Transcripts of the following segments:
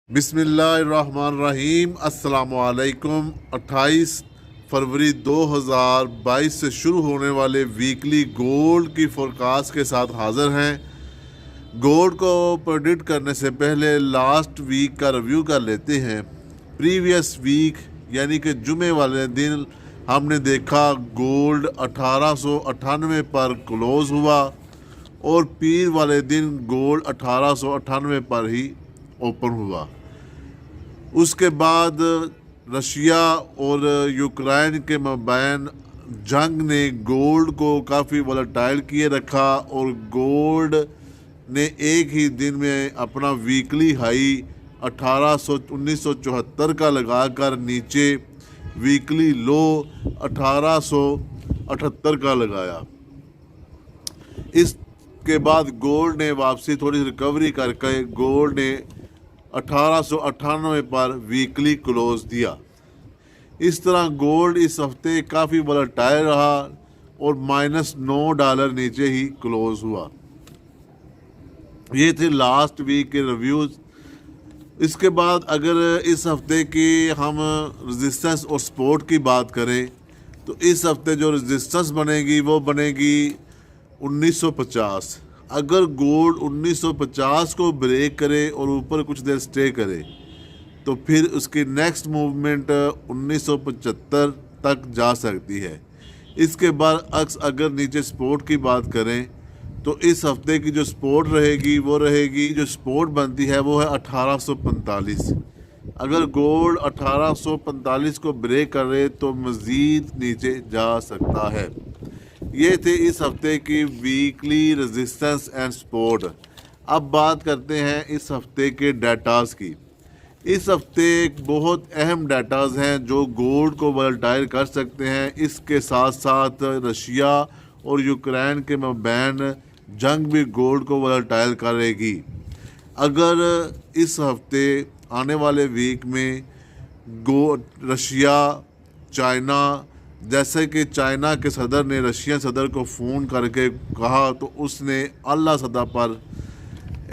बिस्मिल्लाहिर्रहमानिर्रहीम। अस्सलामुअलैकुम। 28 फरवरी 2022 से शुरू होने वाले वीकली गोल्ड की फोरकास्ट के साथ हाज़िर हैं। गोल्ड को प्रेडिक्ट करने से पहले लास्ट वीक का रिव्यू कर लेते हैं। प्रीवियस वीक यानी कि जुमे वाले दिन हमने देखा गोल्ड 1898 पर क्लोज़ हुआ और पीर वाले दिन गोल्ड 1898 पर ही ओपन हुआ। उसके बाद रशिया और यूक्रेन के मबैन जंग ने गोल्ड को काफ़ी वोलेटाइल किए रखा और गोल्ड ने एक ही दिन में अपना वीकली हाई 1974 का लगाकर नीचे वीकली लो 1878 का लगाया। इसके बाद गोल्ड ने वापसी थोड़ी रिकवरी करके गोल्ड ने 1898 पर वीकली क्लोज दिया। इस तरह गोल्ड इस हफ्ते काफ़ी वोलेटाइल रहा और -$9 नीचे ही क्लोज हुआ। ये थे लास्ट वीक के रिव्यूज़। इसके बाद अगर इस हफ्ते की हम रेजिस्टेंस और सपोर्ट की बात करें तो इस हफ्ते जो रेजिस्टेंस बनेगी वो बनेगी 1950। अगर गोल्ड 1950 को ब्रेक करे और ऊपर कुछ देर स्टे करे तो फिर उसकी नेक्स्ट मूवमेंट 1975 तक जा सकती है। इसके बाद अगर नीचे सपोर्ट की बात करें तो इस हफ्ते की जो सपोर्ट रहेगी वो रहेगी, जो सपोर्ट बनती है वो है 1845। अगर गोल्ड 1845 को ब्रेक करे तो मज़ीद नीचे जा सकता है। ये थे इस हफ्ते की वीकली रेजिस्टेंस एंड सपोर्ट। अब बात करते हैं इस हफ्ते के डाटाज़ की। इस हफ्ते एक बहुत अहम डाटाज़ हैं जो गोल्ड को वोलेटाइल कर सकते हैं। इसके साथ साथ रशिया और यूक्रेन के मबैन जंग भी गोल्ड को वोलेटाइल करेगी। अगर इस हफ्ते आने वाले वीक में रशिया, चाइना, जैसे कि चाइना के सदर ने रशियन सदर को फ़ोन करके कहा तो उसने आला सतह पर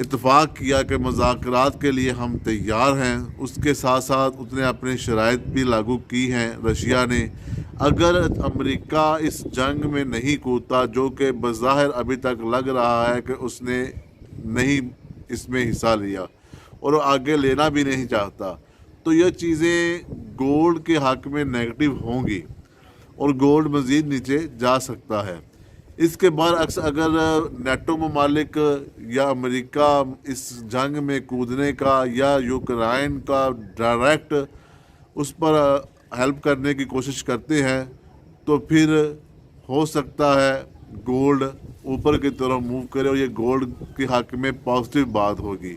इत्तेफाक किया कि मुज़ाकरात के लिए हम तैयार हैं। उसके साथ साथ उसने अपनी शराइत भी लागू की हैं रशिया ने। अगर अमेरिका इस जंग में नहीं कूदता, जो कि बज़ाहिर अभी तक लग रहा है कि उसने नहीं इसमें हिस्सा लिया और आगे लेना भी नहीं चाहता, तो यह चीज़ें गोल्ड के हक़ में नेगेटिव होंगी और गोल्ड मज़ीद नीचे जा सकता है। इसके बाद अगर नेटो ममालिक या अमेरिका इस जंग में कूदने का या यूक्रेन का डायरेक्ट उस पर हेल्प करने की कोशिश करते हैं तो फिर हो सकता है गोल्ड ऊपर की तरफ मूव करे और ये गोल्ड के हक़ में पॉजिटिव बात होगी।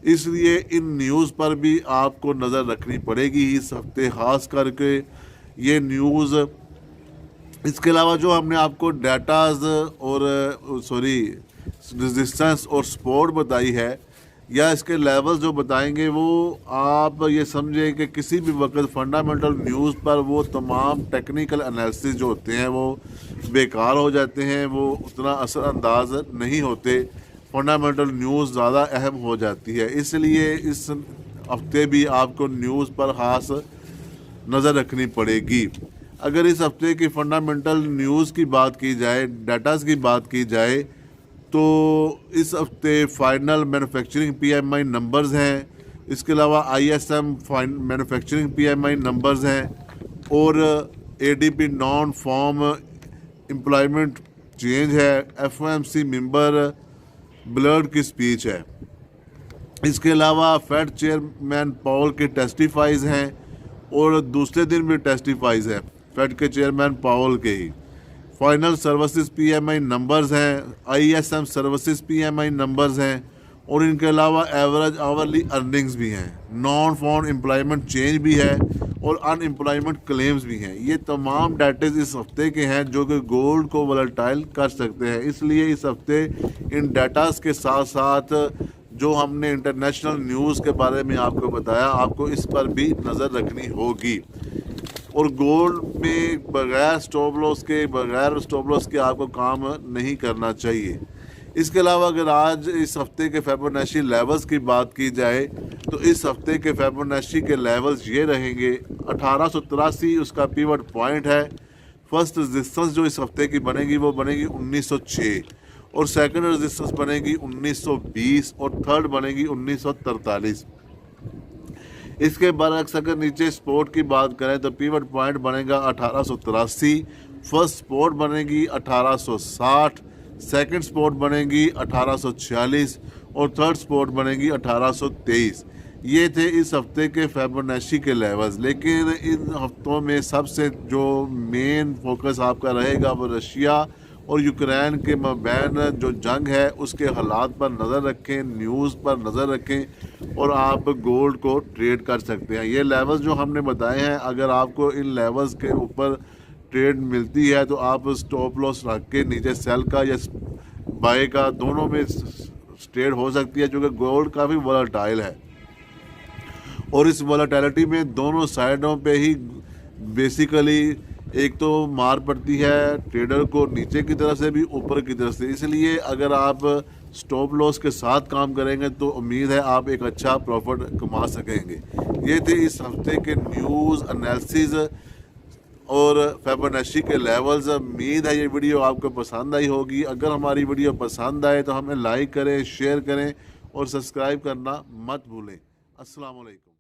इसलिए इन न्यूज़ पर भी आपको नज़र रखनी पड़ेगी इस हफ्ते, ख़ास करके ये न्यूज़। इसके अलावा जो हमने आपको डाटाज और रेजिस्टेंस और सपोर्ट बताई है या इसके लेवल्स जो बताएंगे वो आप ये समझें कि किसी भी वक्त फंडामेंटल न्यूज़ पर वो तमाम टेक्निकल एनालिसिस जो होते हैं वो बेकार हो जाते हैं, वो उतना असरअंदाज नहीं होते। फंडामेंटल न्यूज़ ज़्यादा अहम हो जाती है। इसलिए इस हफ्ते भी आपको न्यूज़ पर ख़ास नज़र रखनी पड़ेगी। अगर इस हफ्ते की फंडामेंटल न्यूज़ की बात की जाए, डाटाज़ की बात की जाए, तो इस हफ्ते फाइनल मैन्युफैक्चरिंग PMI नंबर्स हैं। इसके अलावा ISM मैन्युफैक्चरिंग PMI नंबर्स हैं और ADP non farm employment change है। FOMC मेंबर ब्लर्ड की स्पीच है। इसके अलावा फेड चेयरमैन पॉल के टेस्टिफाइज हैं और दूसरे दिन भी टेस्टिफाइज हैं फेड के चेयरमैन पावल के ही। फाइनल सर्विसेज PMI नंबर्स हैं, ISM सर्विसेज PMI नंबर्स हैं और इनके अलावा एवरेज आवरली अर्निंग्स भी हैं, नॉन फॉर्म एम्प्लॉयमेंट चेंज भी है और अनएम्प्लॉयमेंट क्लेम्स भी हैं। ये तमाम डाटेज इस हफ्ते के हैं जो कि गोल्ड को वोलेटाइल कर सकते हैं। इसलिए इस हफ्ते इन डाटाज के साथ साथ जो हमने इंटरनेशनल न्यूज़ के बारे में आपको बताया, आपको इस पर भी नज़र रखनी होगी। और गोल्ड में बगैर स्टॉप लॉस के आपको काम नहीं करना चाहिए। इसके अलावा अगर आज इस हफ्ते के फिबोनाची लेवल्स की बात की जाए तो इस हफ्ते के फिबोनाची के लेवल्स ये रहेंगे। 1883 उसका पिवट पॉइंट है। फर्स्ट रेजिस्टेंस जो इस हफ्ते की बनेगी वो बनेगी 1906 और सेकंड रेजिस्टेंस बनेगी 1920 और थर्ड बनेगी 1943। इसके बरअक्स अगर नीचे सपोर्ट की बात करें तो पिवट पॉइंट बनेगा 1883, फर्स्ट सपोर्ट बनेगी 1860, सेकंड सपोर्ट बनेगी 1846 और थर्ड सपोर्ट बनेगी 1823। ये थे इस हफ्ते के फिबोनाची के लेवल्स। लेकिन इन हफ्तों में सबसे जो मेन फोकस आपका रहेगा वो रशिया और यूक्रेन के मबैन जो जंग है उसके हालात पर नज़र रखें, न्यूज़ पर नज़र रखें और आप गोल्ड को ट्रेड कर सकते हैं। ये लेवल्स जो हमने बताए हैं, अगर आपको इन लेवल्स के ऊपर ट्रेड मिलती है तो आप स्टॉप लॉस रख के नीचे सेल का या बाय का दोनों में ट्रेड हो सकती है, क्योंकि गोल्ड काफ़ी वोलेटाइल है और इस वोलेटिलिटी में दोनों साइडों पे ही बेसिकली एक तो मार पड़ती है ट्रेडर को नीचे की तरफ से भी ऊपर की तरफ से। इसलिए अगर आप स्टॉप लॉस के साथ काम करेंगे तो उम्मीद है आप एक अच्छा प्रॉफिट कमा सकेंगे। ये थे इस हफ्ते के न्यूज़ एनालिसिस और फिबोनाची के लेवल्स। उम्मीद है ये वीडियो आपको पसंद आई होगी। अगर हमारी वीडियो पसंद आए तो हमें लाइक करें, शेयर करें और सब्सक्राइब करना मत भूलें। अस्सलाम वालेकुम।